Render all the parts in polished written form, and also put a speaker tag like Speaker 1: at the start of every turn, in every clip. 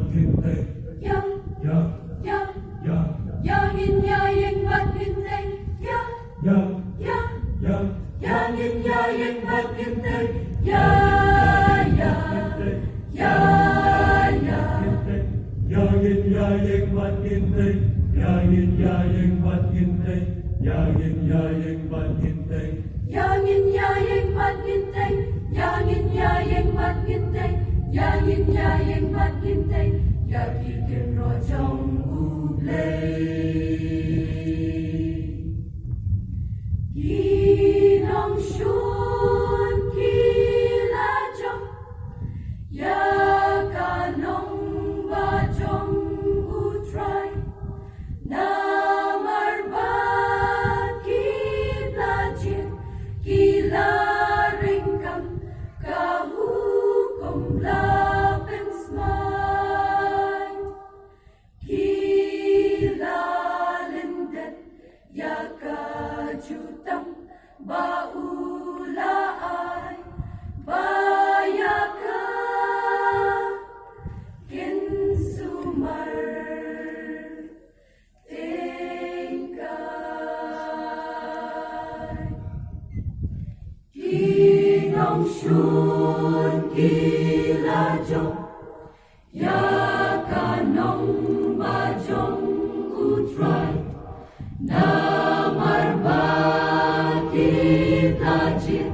Speaker 1: Kinte,
Speaker 2: Ya,
Speaker 1: Ya,
Speaker 2: ya,
Speaker 1: Ya,
Speaker 2: Yangin yaying magintay. Ya,
Speaker 1: Ya,
Speaker 2: ya,
Speaker 1: Ya,
Speaker 2: Yangin yaying magintay. Ya, ya, ya, ya.
Speaker 1: Yagin yaying mat kinte, Yagin yaying mat kinte, Yagin yaying mat kinte,
Speaker 2: Yangin yaying magintay. Yangin yaying magintay. Yangin yaying magintay. Yakikin rojong ublay. Ginang syun kilajong. Yakanong bajong utray. Namarbat kiblajin. Kilaring kam kahukom lapin smay. Kilalindet yakajutang baulaay. Bayaka kinsumar tingkay. Ginong syun kilajong. Yakanong bajong utray. Namarbat kiblajin.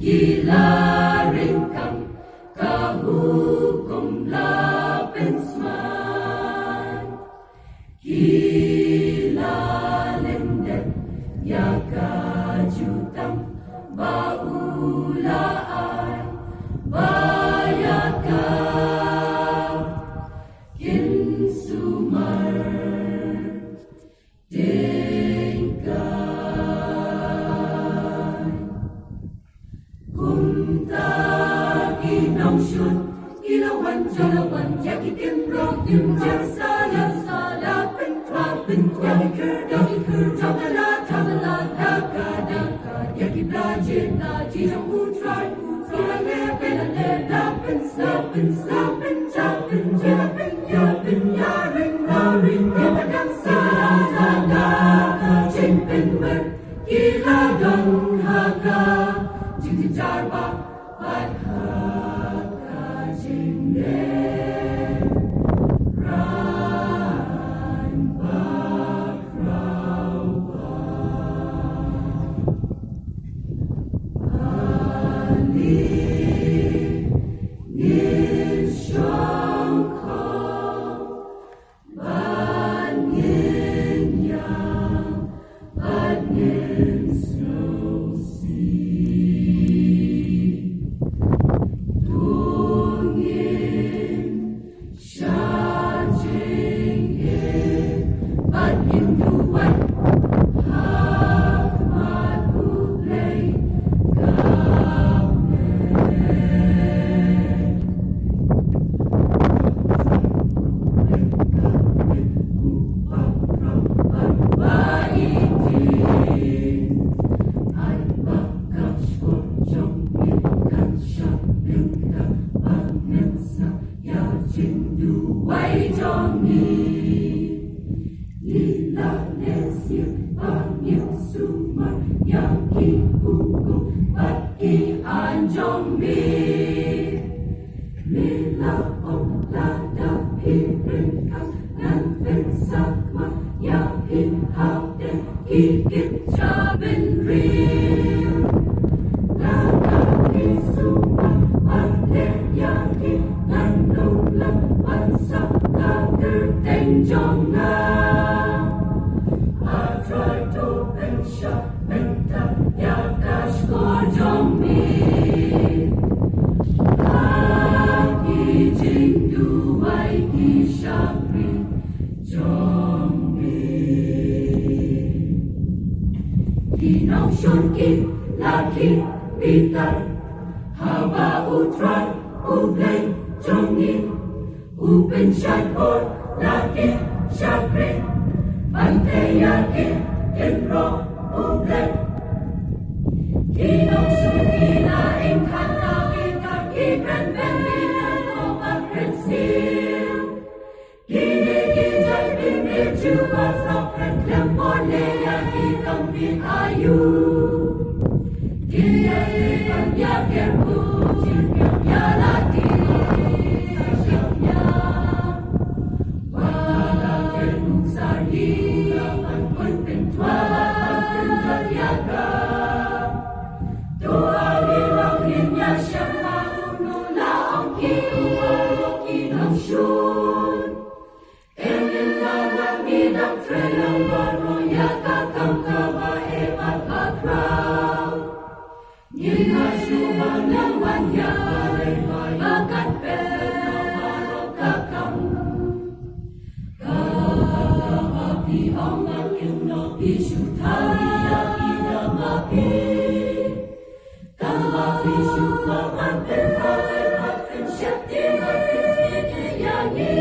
Speaker 2: Gilaring kang kahukom lapin smay. Kilalindet yakajutang baulaay. Bayaka kinsumar tingkay. Kumta ginang syun ilawan jalawan yakikin rogim jarsala sala pentwapin yakikur jamala jamala daka daka yakiblajin lajijang utray pilale pilale lapin slapin slapin japin japin yapin yaring naring yapadang sala sala jimpin wer kilagang haga jingjarba badhaka jingde ran bakrawa ali nin shangka ban yin yang ban yin snow sea. Dungin shajing in ban yin duwan hakmat ublay Ikit jabin real Nakaki suman Ate yaki Nanulang Bansa Kagerteng jonga I try to pensya Menta Yakash korjongmi Kaki jingdu Waiki syakri Jongmi Ginang syun laki pitar Haba utray ublay jongin Upen syadbor laki syakri Bante yaki kenro ublay Ginang syun kinain kata Ikar ikran bendinan omak rensil kuasa yang boleh yang hitam di ayu. Dia yang berpuji yang lagi sasyapnya. Walau kenungsari pun pentuan penjaga. Doa lilangnya syama unula ongki uwaroki nangshun. Engin lawang nidang trelang baro ya kakang kawa emat akrau. Nyinga syubang lawan ya balay mayakan penamaro kakang. Kakang api ongat kino pisutari ya kinamapi. Kamapi syukaman penhawe makin syakti makin sejayangi.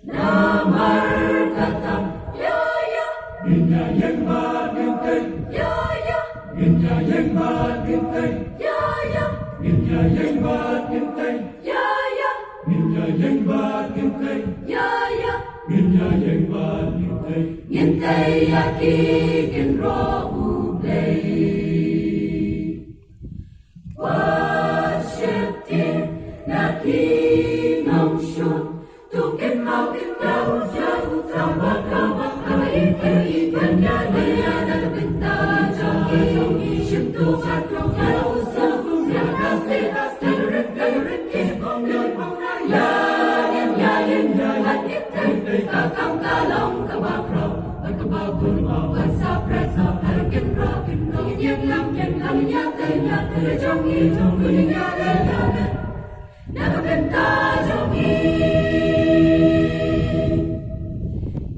Speaker 2: Namar kakang ya ya.
Speaker 1: Minya yang makin teng.
Speaker 2: Ya ya.
Speaker 1: Minya yang makin teng.
Speaker 2: Ya ya.
Speaker 1: Minya yang makin teng.
Speaker 2: Ya ya.
Speaker 1: Minya yang makin teng.
Speaker 2: Ya ya.
Speaker 1: Minya yang makin teng.
Speaker 2: Ngintay yakin rohu play. Wasyaptin nakinong syun. Tukin maukin daw jauh tramak tramak kawai ikan ya dia dan benta jongi jongi syutu katrong kalau usah ya kasih kasih rin kong yon kong ya yin hati tei kakang kalong kabakrau kababun mawan sapres harkin rokin yang lam ya tei jongi jongi ya nak benta jongi.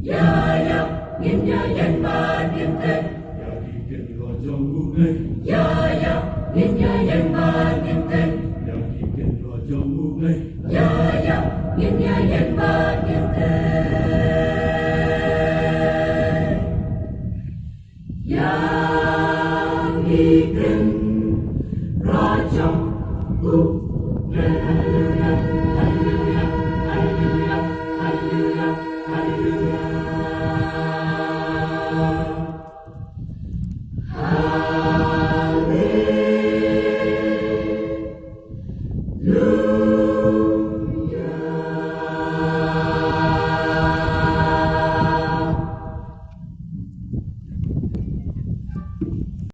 Speaker 2: Ya ya, ngin ya yen ma ngin teng.
Speaker 1: Ya dikin lo jong ublay.
Speaker 2: Ya ya, ngin ya yen ma ngin teng.
Speaker 1: Ya dikin lo jong ublay.
Speaker 2: Ya ya, ngin ya yen ma ngin teng. Yang dikin rajang ublay.